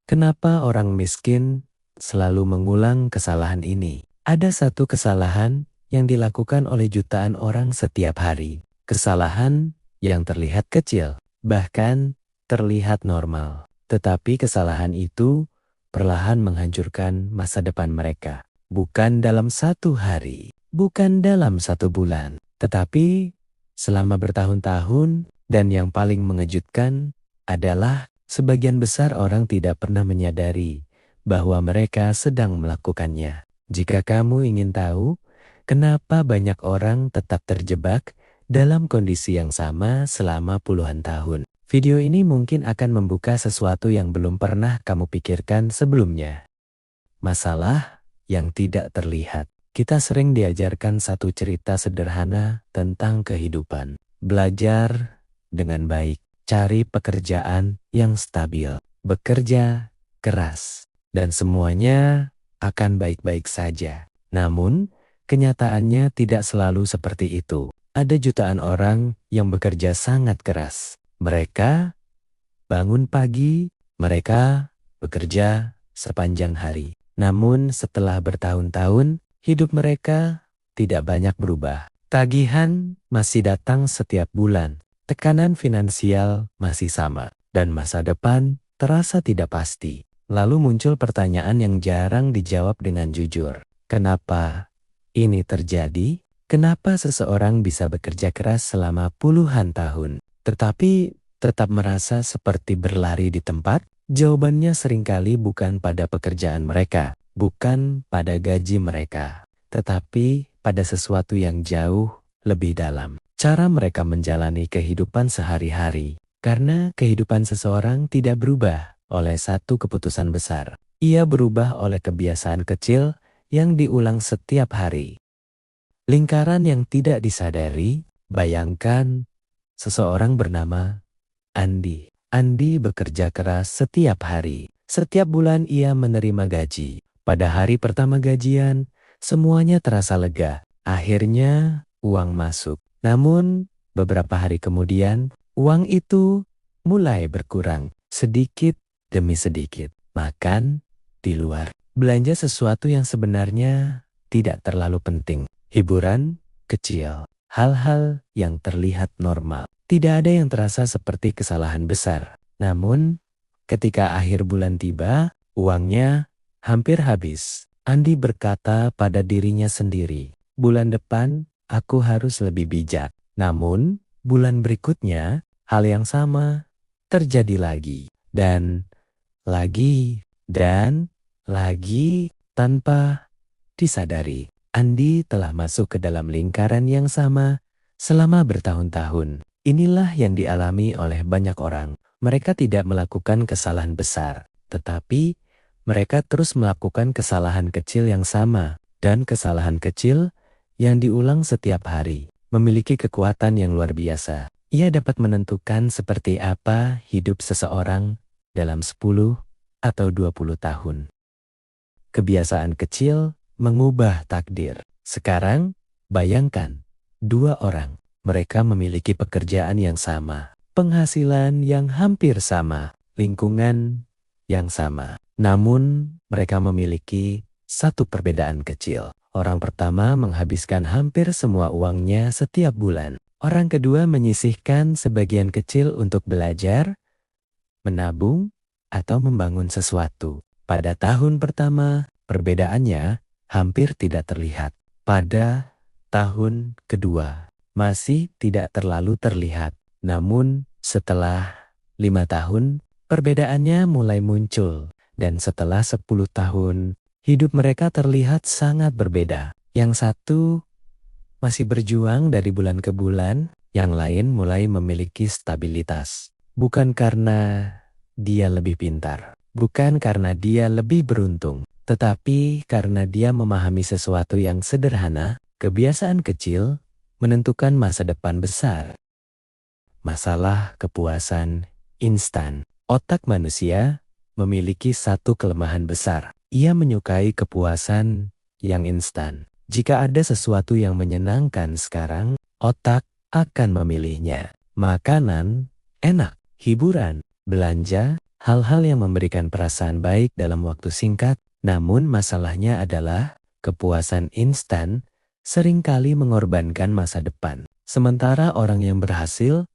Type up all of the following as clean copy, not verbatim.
Kenapa orang miskin selalu mengulang kesalahan ini? Ada satu kesalahan yang dilakukan oleh jutaan orang setiap hari. Kesalahan yang terlihat kecil, bahkan terlihat normal. Tetapi kesalahan itu perlahan menghancurkan masa depan mereka. Bukan dalam satu hari, bukan dalam satu bulan, tetapi selama bertahun-tahun. Dan yang paling mengejutkan adalah sebagian besar orang tidak pernah menyadari bahwa mereka sedang melakukannya. Jika kamu ingin tahu kenapa banyak orang tetap terjebak dalam kondisi yang sama selama puluhan tahun, video ini mungkin akan membuka sesuatu yang belum pernah kamu pikirkan sebelumnya. Masalah yang tidak terlihat. Kita sering diajarkan satu cerita sederhana tentang kehidupan. Belajar dengan baik. Cari pekerjaan yang stabil, bekerja keras, dan semuanya akan baik-baik saja. Namun, kenyataannya tidak selalu seperti itu. Ada jutaan orang yang bekerja sangat keras. Mereka bangun pagi, mereka bekerja sepanjang hari. Namun, setelah bertahun-tahun, hidup mereka tidak banyak berubah. Tagihan masih datang setiap bulan. Tekanan finansial masih sama, dan masa depan terasa tidak pasti. Lalu muncul pertanyaan yang jarang dijawab dengan jujur. Kenapa ini terjadi? Kenapa seseorang bisa bekerja keras selama puluhan tahun, tetapi tetap merasa seperti berlari di tempat? Jawabannya seringkali bukan pada pekerjaan mereka, bukan pada gaji mereka, tetapi pada sesuatu yang jauh lebih dalam. Cara mereka menjalani kehidupan sehari-hari, karena kehidupan seseorang tidak berubah oleh satu keputusan besar. Ia berubah oleh kebiasaan kecil yang diulang setiap hari. Lingkaran yang tidak disadari, bayangkan seseorang bernama Andi. Andi bekerja keras setiap hari. Setiap bulan ia menerima gaji. Pada hari pertama gajian, semuanya terasa lega. Akhirnya uang masuk. Namun, beberapa hari kemudian, uang itu mulai berkurang, sedikit demi sedikit. Makan di luar, belanja sesuatu yang sebenarnya tidak terlalu penting. Hiburan kecil, hal-hal yang terlihat normal. Tidak ada yang terasa seperti kesalahan besar. Namun, ketika akhir bulan tiba, uangnya hampir habis. Andi berkata pada dirinya sendiri, bulan depan aku harus lebih bijak. Namun, bulan berikutnya, hal yang sama terjadi lagi. Dan lagi, tanpa disadari. Andi telah masuk ke dalam lingkaran yang sama selama bertahun-tahun. Inilah yang dialami oleh banyak orang. Mereka tidak melakukan kesalahan besar, tetapi mereka terus melakukan kesalahan kecil yang sama. Dan kesalahan kecil yang diulang setiap hari memiliki kekuatan yang luar biasa. Ia dapat menentukan seperti apa hidup seseorang dalam 10 atau 20 tahun. Kebiasaan kecil mengubah takdir. Sekarang, bayangkan, dua orang. Mereka memiliki pekerjaan yang sama, penghasilan yang hampir sama, lingkungan yang sama. Namun, mereka memiliki satu perbedaan kecil. Orang pertama menghabiskan hampir semua uangnya setiap bulan. Orang kedua menyisihkan sebagian kecil untuk belajar, menabung, atau membangun sesuatu. Pada tahun pertama, perbedaannya hampir tidak terlihat. Pada tahun kedua, masih tidak terlalu terlihat. Namun, setelah 5 tahun, perbedaannya mulai muncul. Dan setelah 10 tahun, hidup mereka terlihat sangat berbeda. Yang satu masih berjuang dari bulan ke bulan, yang lain mulai memiliki stabilitas. Bukan karena dia lebih pintar, bukan karena dia lebih beruntung, tetapi karena dia memahami sesuatu yang sederhana. Kebiasaan kecil menentukan masa depan besar. Masalah kepuasan instan. Otak manusia memiliki satu kelemahan besar. Ia menyukai kepuasan yang instan. Jika ada sesuatu yang menyenangkan sekarang, otak akan memilihnya. Makanan enak, hiburan, belanja hal-hal yang memberikan perasaan baik dalam waktu singkat. Namun masalahnya adalah kepuasan instan seringkali mengorbankan masa depan. Sementara orang yang berhasil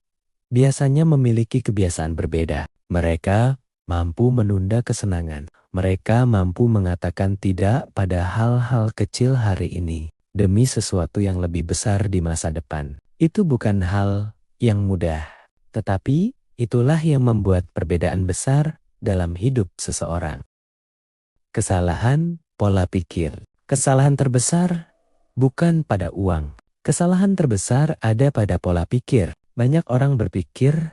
biasanya memiliki kebiasaan berbeda. Mereka mampu menunda kesenangan. Mereka mampu mengatakan tidak pada hal-hal kecil hari ini demi sesuatu yang lebih besar di masa depan. Itu bukan hal yang mudah, tetapi itulah yang membuat perbedaan besar dalam hidup seseorang. Kesalahan pola pikir. Kesalahan terbesar bukan pada uang. Kesalahan terbesar ada pada pola pikir. Banyak orang berpikir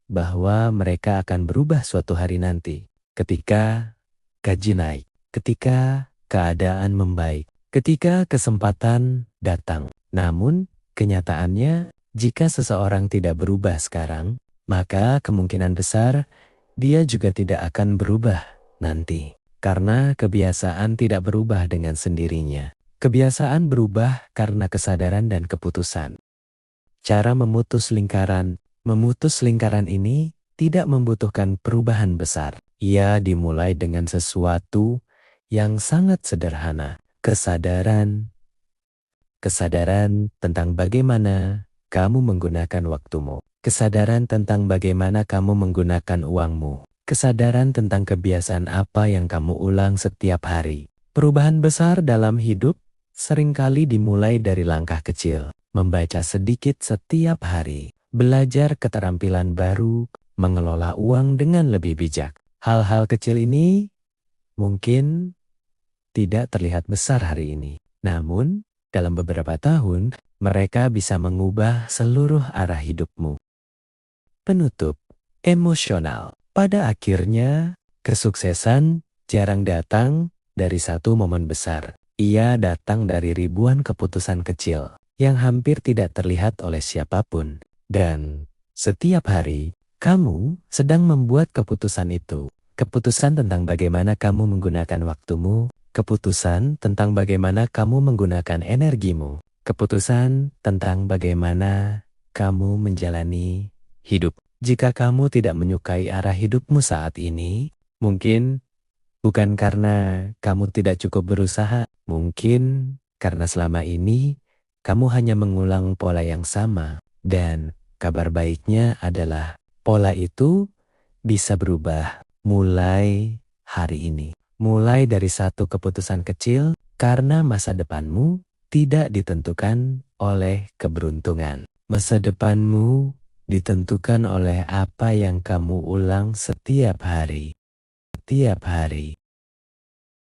bahwa mereka akan berubah suatu hari nanti. Ketika gaji naik, ketika keadaan membaik, ketika kesempatan datang. Namun, kenyataannya, jika seseorang tidak berubah sekarang, maka kemungkinan besar dia juga tidak akan berubah nanti. Karena kebiasaan tidak berubah dengan sendirinya. Kebiasaan berubah karena kesadaran dan keputusan. Cara memutus lingkaran. Memutus lingkaran ini tidak membutuhkan perubahan besar. Ia dimulai dengan sesuatu yang sangat sederhana. Kesadaran. Kesadaran tentang bagaimana kamu menggunakan waktumu. Kesadaran tentang bagaimana kamu menggunakan uangmu. Kesadaran tentang kebiasaan apa yang kamu ulang setiap hari. Perubahan besar dalam hidup seringkali dimulai dari langkah kecil. Membaca sedikit setiap hari. Belajar keterampilan baru. Mengelola uang dengan lebih bijak. Hal-hal kecil ini mungkin tidak terlihat besar hari ini. Namun, dalam beberapa tahun, mereka bisa mengubah seluruh arah hidupmu. Penutup. Emosional. Pada akhirnya, kesuksesan jarang datang dari satu momen besar. Ia datang dari ribuan keputusan kecil yang hampir tidak terlihat oleh siapapun. Dan setiap hari, kamu sedang membuat keputusan itu. Keputusan tentang bagaimana kamu menggunakan waktumu. Keputusan tentang bagaimana kamu menggunakan energimu. Keputusan tentang bagaimana kamu menjalani hidup. Jika kamu tidak menyukai arah hidupmu saat ini, mungkin bukan karena kamu tidak cukup berusaha. Mungkin karena selama ini kamu hanya mengulang pola yang sama. Dan kabar baiknya adalah pola itu bisa berubah mulai hari ini. Mulai dari satu keputusan kecil karena masa depanmu tidak ditentukan oleh keberuntungan. Masa depanmu ditentukan oleh apa yang kamu ulang setiap hari. Setiap hari.